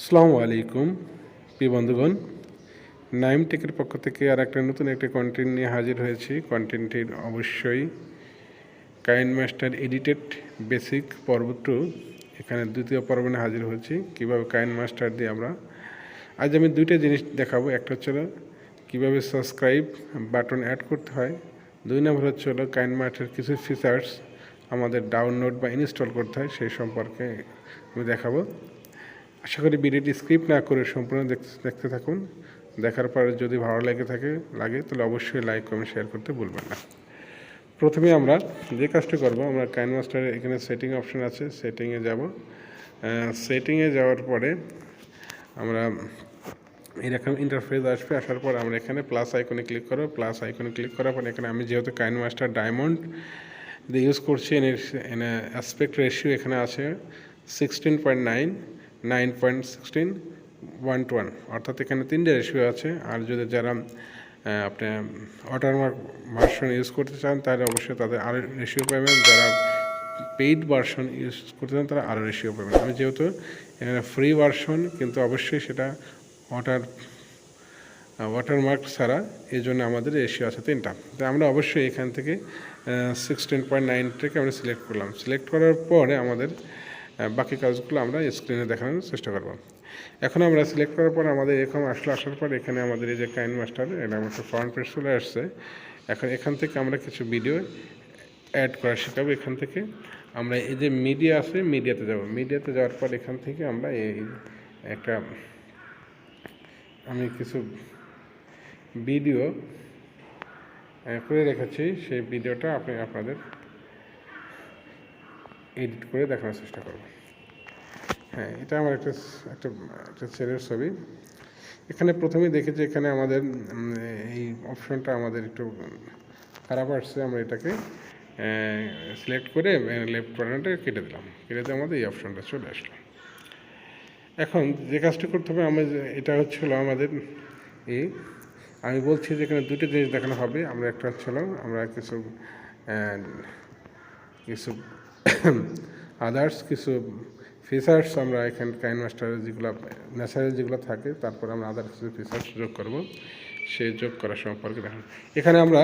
আসসালামু আলাইকুম প্রিয় বন্ধুগণ, নাইম টেকের পক্ষ থেকে আর একটা নতুন একটা কন্টেন্ট নিয়ে হাজির হয়েছি। কন্টেন্টটির অবশ্যই কাইনমাস্টার এডিটেড বেসিক পর্ব 2 এখানে দ্বিতীয় পর্ব নিয়ে হাজির হয়েছি। কীভাবে কাইনমাস্টার দিয়ে আমরা আজ আমি দুইটা জিনিস দেখাবো। একটা হচ্ছে কীভাবে সাবস্ক্রাইব বাটন অ্যাড করতে হয়, দুই নম্বর হচ্ছে কাইনমাস্টার কিছু ফিচার্স আমাদের ডাউনলোড বা ইনস্টল করতে হয় সেই সম্পর্কে আমি দেখাবো। আশা করি ভিডিওটি স্ক্রিপ্ট না করে সম্পূর্ণ দেখতে থাকুন। দেখার পরে যদি ভালো লাগে তাহলে অবশ্যই লাইক কমেন্ট শেয়ার করতে ভুলবেন না। প্রথমে আমরা যে কাজটি করব, আমরা কাইনমাস্টারের এখানে সেটিং অপশন আছে, সেটিংয়ে যাব। সেটিংয়ে যাওয়ার পরে আমরা এরকম ইন্টারফেস আসবে। আসার পর আমরা এখানে প্লাস আইকনে ক্লিক করব। প্লাস আইকনে ক্লিক করার পর এখানে আমি যেহেতু কাইনমাস্টার ডায়মন্ড দিয়ে ইউজ করছি, এনে অ্যাসপেক্ট রেশিও এখানে আছে 16.9, 9.16, 1:1, অর্থাৎ এখানে 3টে রেশিও আছে। আর যদি যারা আপনি ওয়াটারমার্ক ভার্সন ইউজ করতে চান তাহলে অবশ্যই তাদের আরও রেশিও পাবেন। যারা পেইড ভার্সন ইউজ করতে চান তারা আরও রেশিও পাবেন। আমি যেহেতু এখানে ফ্রি ভার্সন, কিন্তু অবশ্যই সেটা ওয়াটারমার্ক ছাড়া, এই জন্য আমাদের রেশিও আছে 3টা। তো আমরা অবশ্যই এখান থেকে 16.9টাকে আমরা সিলেক্ট করলাম। সিলেক্ট করার পরে আমাদের বাকি কাজগুলো আমরা স্ক্রিনে দেখানোর চেষ্টা করব। এখন আমরা সিলেক্ট করার পর আমাদের এরকম আসার পর এখানে আমাদের এই যে কাইনমাস্টার, এটা আমার ফ্রন্ট পেজ চলে আসছে। এখন এখান থেকে আমরা কিছু ভিডিও অ্যাড করা শেখাবো। এখান থেকে আমরা এই যে মিডিয়া আছে, মিডিয়াতে যাব। মিডিয়াতে যাওয়ার পর এখান থেকে আমরা আমি কিছু ভিডিও করে রেখেছি, সেই ভিডিওটা আপনাদের এডিট করে দেখানোর চেষ্টা করব। হ্যাঁ, এটা আমার একটা ছেলের ছবি। এখানে প্রথমেই দেখেছি এখানে আমাদের এই অপশনটা আমাদের একটু খারাপ আসছে। আমরা এটাকে সিলেক্ট করে লেফট বাটনটা কেটে দিলাম। কেটে দিয়ে আমাদের এই অপশনটা চলে আসলো। এখন যে কাজটি করতে হবে, এটা হচ্ছিল আমাদের আমি বলছি যে এখানে দুটো জিনিস দেখানো হবে। আমরা একটা হচ্ছিল আমরা কিছু আদার্স কিছু ফিচার্স আমরা এখানে কাইনমাস্টারের যেগুলো ন্যাচারাল যেগুলো থাকে, তারপর আমরা আদার্স কিছু ফিচার্স যোগ করব। সেই যোগ করা সম্পর্কে দেখুন। এখানে আমরা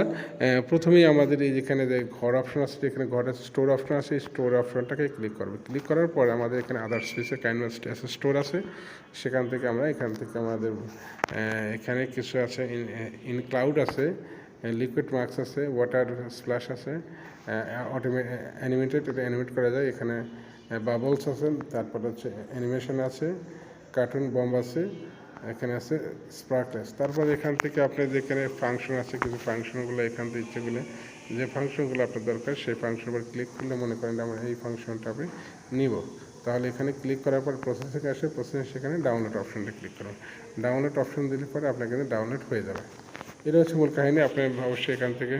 প্রথমেই আমাদের এই যেখানে যে ঘর অপশন আছে, এখানে ঘরের স্টোর অপশন আছে, এই স্টোর অপশনটাকে ক্লিক করব। ক্লিক করার পর আমাদের এখানে আদার্স ফিচার কাইনমাস্টার স্টোর আছে। সেখান থেকে আমাদের এখানে কিছু আছে, ইন ক্লাউড আছে, লিকুইড মার্কস আছে, ওয়াটার স্প্ল্যাশ আছে, অ্যানিমেটেড, এটা অ্যানিমেট করা যায়। এখানে বাবলস আছে, তারপর হচ্ছে অ্যানিমেশন আছে, কার্টুন বম্ব আছে, এখানে আছে স্পার্কলেস। তারপর এখান থেকে আপনার যেখানে ফাংশন আছে, কিছু ফাংশনগুলো এখান থেকে ইচ্ছেগুলো যে ফাংশনগুলো আপনার দরকার, সেই ফাংশন উপর ক্লিক করলে মনে করেন আমরা এই ফাংশনটা আমি নিব। তাহলে এখানে ক্লিক করার পর প্রসেসিং আসে, প্রসেসিং সেখানে ডাউনলোড অপশনটা ক্লিক করুন। ডাউনলোড অপশন দিলে পরে আপনার কিন্তু ডাউনলোড হয়ে যাবে। এটা হচ্ছে মূল কাহিনী। আপনি অবশ্যই এখান থেকে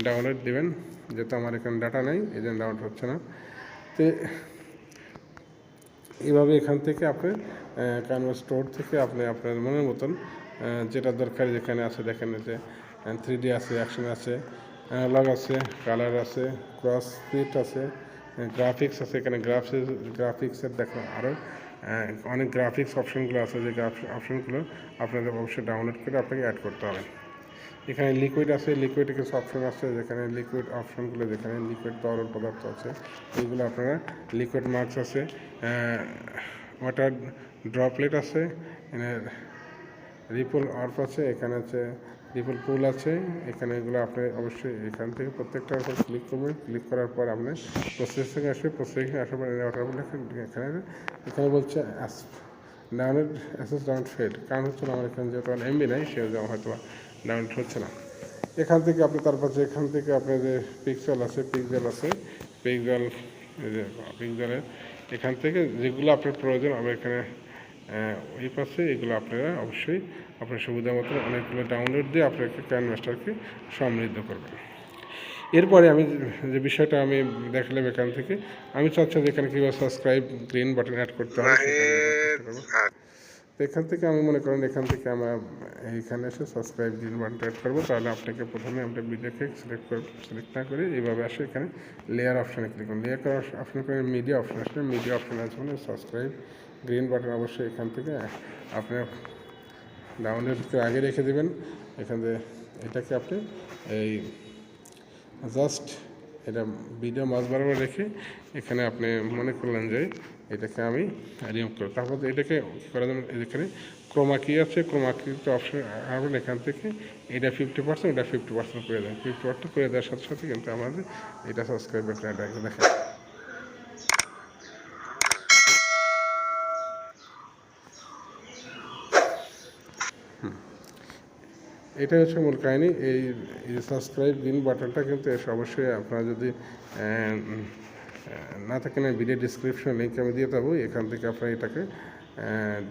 ডাউনলোড দেবেন, যেহেতু আমার এখানে ডাটা নেই এই জন্য ডাউনলোড হচ্ছে না। তো এইভাবে এখান থেকে আপনি কাইনমাস্টার স্টোর থেকে আপনি আপনার মনের মতন যেটা দরকার যেখানে আছে, দেখেন যে 3D আছে, অ্যাকশন আছে, অ্যানালগ আছে, কালার আছে, ক্রস ফিট আছে, গ্রাফিক্স আছে। এখানে গ্রাফিক্সের দেখেন আরও অনেক গ্রাফিক্স অপশনগুলো আছে, যে অপশনগুলো আপনাদের অবশ্যই ডাউনলোড করে আপনাকে অ্যাড করতে হবে। এখানে লিকুইড আছে, লিকুইডে কিছু অপশন আছে, যেখানে লিকুইড অপশনগুলো, যেখানে লিকুইড তরল পদার্থ আছে, এইগুলো আপনারা লিকুইড মার্কস আছে, ওয়াটার ড্রপলেট আছে, রিপল অর্ফ আছে, এখানে আছে রিপল পুল আছে। এখানে এগুলো আপনি অবশ্যই এখান থেকে প্রত্যেকটার উপর ক্লিক করবেন। ক্লিক করার পর আপনি প্রসেসিং আসবে। প্রসেসিং আসার পর এখানে বলছে ডাউনলোড অ্যাসেস ডাউনলোড ফেল। কারণ হচ্ছে আমার এখানে যেহেতু এমবি নাই, সে হয়তো ডাউনলোড হচ্ছে না। এখান থেকে আপনি তারপর এখান থেকে আপনার যে পিক্সেল আছে, পিক্সেলের এখান থেকে যেগুলো আপনার প্রয়োজন, আমরা এখানে ওই পাশে এগুলো আপনারা অবশ্যই আপনার সুবিধা মতো অনেকগুলো ডাউনলোড দিয়ে আপনাকে কাইনমাস্টারকে সমৃদ্ধ করবেন। এরপরে আমি যে বিষয়টা আমি দেখালাম এখান থেকে, আমি চাচ্ছি যে এখানে কীভাবে সাবস্ক্রাইব গ্রিন বাটন অ্যাড করতে হবে। তো এখান থেকে আমি মনে করেন এখান থেকে আমার এইখানে এসে সাবস্ক্রাইব গ্রিন বাটনটা অ্যাড করবো। তাহলে আপনাকে প্রথমে আমরা ভিডিওকে সিলেক্ট না করে এইভাবে আসে এখানে লেয়ার অপশানে ক্লিক করুন। লেয়ার করার অপশানে করে মিডিয়া অপশান আসলে মিডিয়া অপশান আছে, মানে সাবস্ক্রাইব গ্রিন বাটন অবশ্যই এখান থেকে আপনি ডাউনলোড করে আগে রেখে দেবেন। এখান থেকে এটাকে আপনি এই জাস্ট এটা ভিডিও মাঝ বরাবর রেখে এখানে আপনি মনে করলেন যে এটাকে আমি রিমুভ করব। তারপর এটাকে কী করা যাবে, এখানে ক্রোমা কি আছে, ক্রোমা কিতে অপশন আসবেন, এখান থেকে এটা 50%, এটা 50% করে দেয়। 50% করে দেওয়ার সাথে সাথে কিন্তু আমাদের এটা সাবস্ক্রাইব বাটন এটা দেখেন। এটা হচ্ছে মূল কাহিনী। এই সাবস্ক্রাইব গ্রিন বাটনটা কিন্তু অবশ্যই আপনারা যদি না থাকেন, ভিডিও ডিসক্রিপশন লিঙ্ক আমি দিয়ে দেবো, এখান থেকে আপনারা এটাকে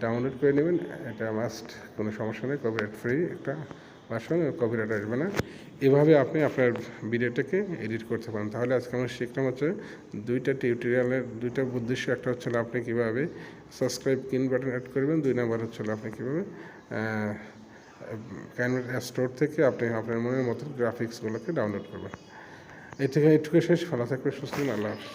ডাউনলোড করে নেবেন। এটা মাস্ট, কোনো সমস্যা নেই, কপিরাইট ফ্রি একটা ভার্সন, কপিরাইট আসবে না। এভাবে আপনি আপনার ভিডিওটাকে এডিট করতে পারেন। তাহলে আজকে আমরা শিখলাম হচ্ছে দুইটা টিউটোরিয়ালের দুইটা উদ্দেশ্য। একটা হচ্ছে আপনি কীভাবে সাবস্ক্রাইব গ্রিন বাটন অ্যাড করবেন, 2 নাম্বার হচ্ছে আপনি কীভাবে কাইনমাস্টার স্টোর থেকে আপনি আপনার মনের মতো গ্রাফিক্সগুলোকে ডাউনলোড করবেন। এর থেকে এটুকু শেষ। ভালো থাকবে, সুস্থ থাকবেন। আল্লাহ হাফিজ।